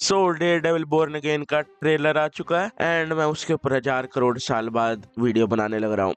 सो dare devil born again का trailer आ चुका है एंड मैं उसके ऊपर 1000 करोड़ साल बाद वीडियो बनाने लग रहा हूँ।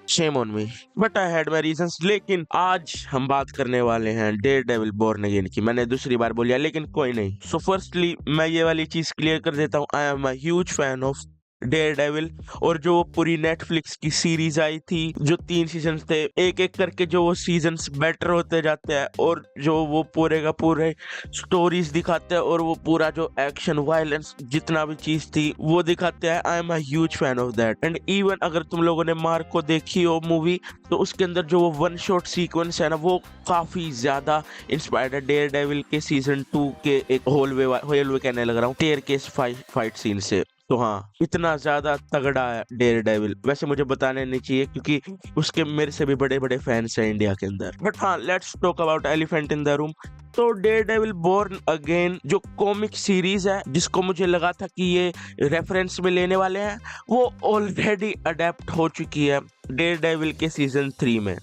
Shame on me, but I had my reasons. लेकिन आज हम बात करने वाले हैं डेयर डेविल बोर्न अगेन की। मैंने दूसरी बार बोलिया लेकिन कोई नहीं। सो फर्स्टली मैं ये वाली चीज क्लियर कर देता हूँ, I am a huge fan of Daredevil. और जो पूरी नेटफ्लिक्स की सीरीज आई थी, जो 3 सीजन थे, एक एक करके जो वो सीजन्स बेटर होते जाते हैं और जो वो पूरे का पूरे स्टोरीज दिखाते हैं और वो पूरा जो एक्शन वायलेंस जितना भी चीज थी वो दिखाते हैं। आई am a huge fan of that. And even अगर तुम लोगों ने मार्क को देखी हो मूवी, तो उसके अंदर जो वो वन शॉट सीक्वेंस है ना, वो काफी ज्यादा इंस्पायर्ड है डेयर डेविल के सीजन 2 के एक होलवे कहने लग रहा हूँ, टेयर केस फाइट सीन से। तो हाँ, इतना ज्यादा तगड़ा है डेयर डेविल। वैसे मुझे बताने नहीं चाहिए क्योंकि उसके मेरे से भी बड़े बड़े फैंस हैं इंडिया के अंदर। बट हाँ, let's talk about elephant in the room. तो डेयर डेविल बोर्न अगेन जो कॉमिक सीरीज है, जिसको मुझे लगा था कि ये रेफरेंस में लेने वाले हैं, वो ऑलरेडी अडेप्ट हो चुकी है डेयर डेविल के सीजन 3 में।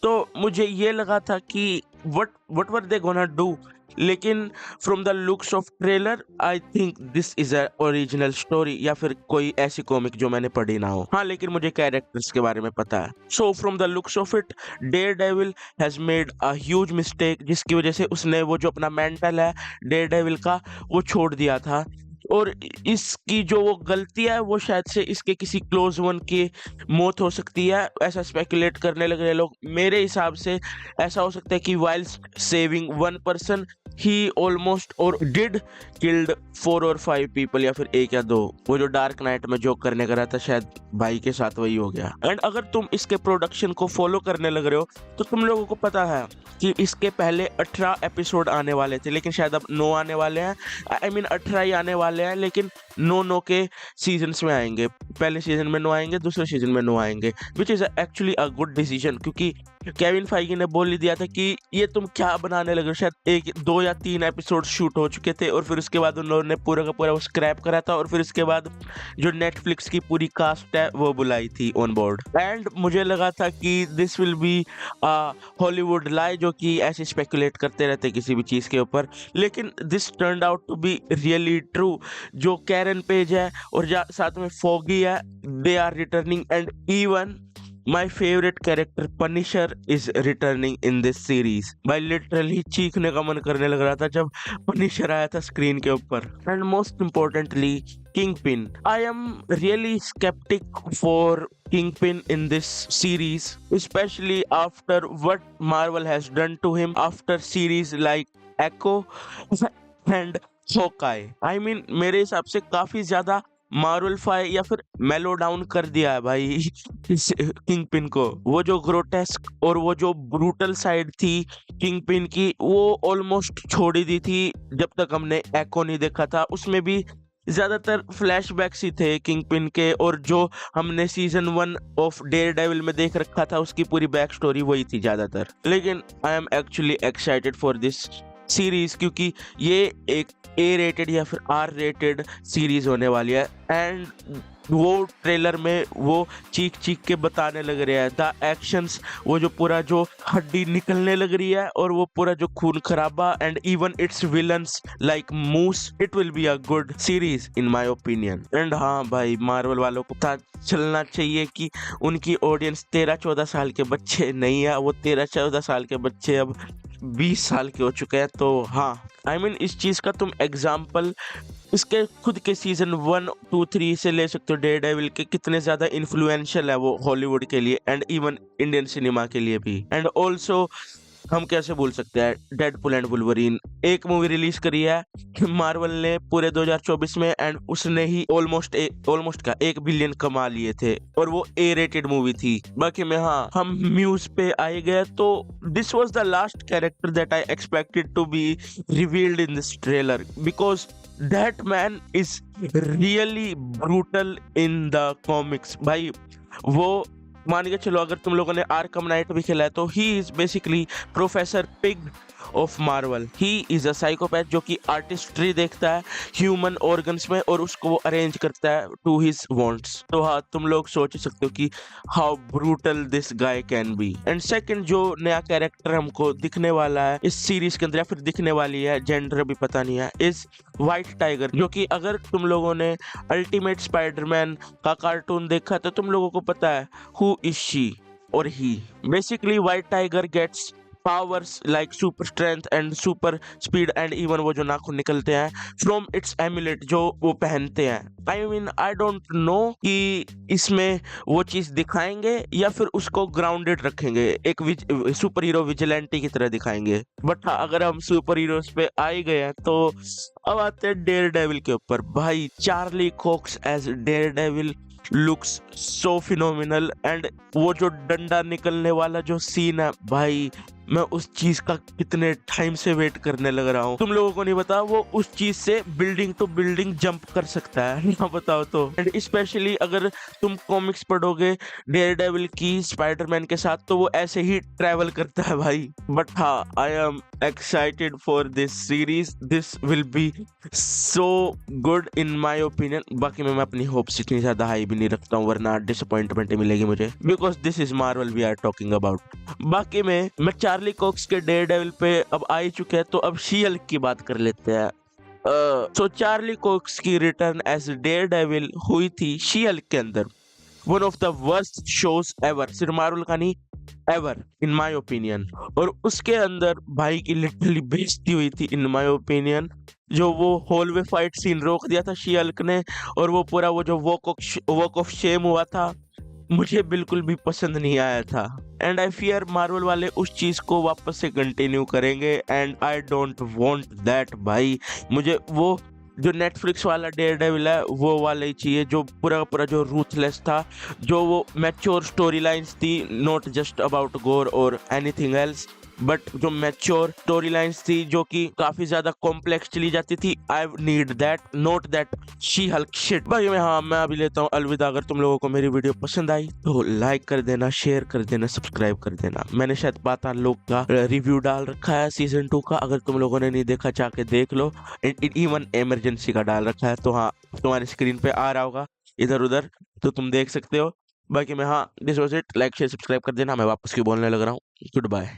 तो मुझे ये लगा था कि what were they gonna do. लेकिन from the looks of trailer I think this is a original story, या फिर कोई ऐसी कॉमिक जो मैंने पढ़ी ना हो। हाँ, लेकिन मुझे कैरेक्टर्स के बारे में पता है। So from the looks of it, Daredevil has made a huge mistake, जिसकी वजह से उसने वो जो अपना मेंटल है डेयर डेविल का, वो छोड़ दिया था। और इसकी जो वो गलती है, वो शायद से इसके किसी क्लोज वन की मौत हो सकती है, ऐसा स्पेकुलेट करने लग रहे लोग। मेरे हिसाब से ऐसा हो सकता है कि वाइल्ड सेविंग वन पर्सन ही ऑलमोस्ट और डिड किल्ड 4 और 5 पीपल, या फिर 1 या 2। वो जो डार्क नाइट में जो करने का रहा था, शायद भाई के साथ वही हो गया। एंड अगर तुम इसके प्रोडक्शन को फॉलो करने लग रहे हो, तो तुम लोगों को पता है कि इसके पहले 18 एपिसोड आने वाले थे, लेकिन शायद अब 9 आने वाले हैं। आई मीन 18 ही आने वाले हैं, लेकिन 9 के सीजन्स में आएंगे। पहले सीजन में 9 आएंगे, दूसरे सीजन में 9 आएंगे, which is actually a good decision. क्योंकि केविन फाइगी ने बोल ही दिया था कि ये तुम क्या बनाने लगे हो। शायद 1, 2 या 3 एपिसोड शूट हो चुके थे और फिर उसके बाद उन लोगों ने पूरा का पूरा वो स्क्रैप करा था, और फिर उसके बाद जो नेटफ्लिक्स की पूरी कास्ट है वो बुलाई थी ऑन बोर्ड। एंड मुझे लगा था कि दिस विल बी हॉलीवुड लाई, जो कि ऐसे स्पेकुलेट करते रहते किसी भी चीज के ऊपर। लेकिन this turned out to be really true. जो कैरन पेज है और साथ में फॉगी है, they are returning. And even my favourite character Punisher is returning in this series. भाई लिटरली चीखने का मन करने लग रहा था जब पनिशर आया था स्क्रीन के ऊपर। And most importantly kingpin, I am really skeptic for Kingpin in this series, especially after what Marvel has done to him after series like Echo and Hawkeye. I mean, मेरे हिसाब से काफी ज्यादा मार्वलफाई या फिर मेलो डाउन कर दिया है भाई इस किंगपिन को। वो जो ग्रोटेस्क और वो जो ब्रूटल साइड थी किंगपिन की, वो ऑलमोस्ट छोड़ ही दी थी जब तक हमने एको नहीं देखा था। उसमें भी ज्यादातर फ्लैशबैक्स ही थे किंगपिन के, और जो हमने सीजन 1 ऑफ डेयर डेविल में देख रखा था उसकी पूरी बैक स्टोरी वही थी ज्यादातर। लेकिन I am actually excited for this series, क्योंकि ये एक ए रेटेड या फिर आर रेटेड सीरीज होने वाली है। एंड वो ट्रेलर में वो चीख चीख के बताने लग रहा है द एक्शंस, वो जो पूरा जो हड्डी निकलने लग रही है और वो पूरा जो खून खराबा, and even its villains like Muse. It will be a good series in my opinion. And हाँ भाई, मार्वल वालों को पता चलना चाहिए कि उनकी ऑडियंस 13-14 साल के बच्चे नहीं है, वो 13-14 साल के बच्चे अब 20 साल के हो चुके हैं। तो हाँ, आई मीन इस चीज का तुम एग्जाम्पल इसके खुद के सीजन 1, 2, 3 से ले सकते हो। डेयर डेविल के कितने ज्यादा इन्फ्लुएंशियल है वो हॉलीवुड के लिए एंड इवन इंडियन सिनेमा के लिए भी। एंड ऑल्सो हम कैसे भूल सकते हैं डेडपुल एंड वुल्वरीन, एक मूवी रिलीज करी है मार्वल ने पूरे 2024 में, एंड उसने ही ऑलमोस्ट का 1 बिलियन कमा लिए थे, और वो ए रेटेड मूवी थी। बाकी में हाँ, हम म्यूज पे आए गए, तो this was the last character that I expected to be revealed in this trailer, because that man is really brutal in the comics. भाई वो मान के चलो अगर तुम लोगों ने आर्कम नाइट भी खेला है तो he is basically professor pig of Marvel. He is a psychopath जो कि आर्टिस्ट्री देखता है ह्यूमन ऑर्गन्स में और उसको वो अरेंज करता है टू हिज वांट्स। तो हाँ, तुम लोग सोच सकते हो कि how brutal this guy can be. And second जो नया कैरेक्टर हमको दिखने वाला है इस सीरीज के अंदर या फिर दिखने वाली है, जेंडर अभी पता नहीं है, इज व्हाइट टाइगर। जो कि अगर तुम लोगों ने अल्टीमेट स्पाइडरमैन का कार्टून देखा तो तुम लोगों को पता है हु इज शी और he. Basically white tiger gets powers like super strength and super speed and even वो जो नाखून निकलते हैं from its amulet जो वो पहनते हैं। I mean I don't know कि इसमें वो चीज दिखाएंगे या फिर उसको ग्राउंडेड रखेंगे, एक सुपर हीरो विजिलेंटी की तरह दिखाएंगे। बट हाँ, अगर हम सुपर हीरोज पे आ ही गए हैं तो अब आते हैं डेयर डेविल के ऊपर। भाई Charlie Cox as Daredevil looks so phenomenal. And वो जो डंडा निकलने वाला जो सीन है भाई, मैं उस चीज का कितने टाइम से वेट करने लग रहा हूँ। तुम लोगों को नहीं पता वो उस चीज से बिल्डिंग टू बिल्डिंग जंप कर सकता है ना, बताओ तो। एंड स्पेशली अगर तुम कॉमिक्स पढ़ोगे डेयरडेविल की स्पाइडरमैन के साथ तो वो ऐसे ही ट्रैवल करता है भाई। बट हाँ, I am excited for this series, this will be so good in my opinion. बाकी मैं अपनी होप्स इतनी ज्यादा हाई भी नहीं रखता हूँ वरना डिसअपॉइंटमेंट ही मिलेगी मुझे, because this is Marvel we are talking about. बाकी मैं चार्ली कॉक्स के डेयरडेविल पे अब आ ही चुके हैं तो अब शी हल्क की बात कर लेते हैं। तो चार्ली कॉक्स की रिटर्न एज डेयरडेविल हुई थी शी हल्क के अंदर, one of the worst shows ever, सिर्फ मार्वल का नहीं एवर इन माय ओपिनियन। और उसके अंदर भाई की लिटरली बेइज्जती हुई थी इन माय ओपिनियन। जो वो हॉलवे फाइट सीन रोक दिया था शी हल्क ने और वो पूरा वो जो वॉक ऑफ शेम हुआ था, मुझे बिल्कुल भी पसंद नहीं आया था। एंड आई फियर मार्वल वाले उस चीज को वापस से कंटिन्यू करेंगे and I don't want that भाई। मुझे वो जो नेटफ्लिक्स वाला डेयरडेविल है वो वाला ही चाहिए, जो पूरा जो रूथलेस था, जो वो मैच्योर स्टोरी लाइन्स थी, नॉट जस्ट अबाउट गोर और एनीथिंग एल्स, बट जो मैच्योर स्टोरी लाइन्स थी जो कि काफी ज्यादा कॉम्प्लेक्स चली जाती थी। I need that, not that she Hulk shit. भाई मैं अभी लेता हूँ अलविदा। अगर तुम लोगों को मेरी वीडियो पसंद आई तो लाइक कर देना, शेयर कर देना, सब्सक्राइब कर देना। मैंने शायद पाताल लोक का रिव्यू डाल रखा है सीजन 2 का, अगर तुम लोगों ने नहीं देखा जाके देख लो। इवन इमरजेंसी का डाल रखा है तो हाँ, तुम्हारी स्क्रीन पे आ रहा होगा इधर उधर तो तुम देख सकते हो। बाकी मैं हाँ, this was it. Like share subscribe कर देना। मैं वापस क्यों बोलने लग रहा हूँ, गुड बाय।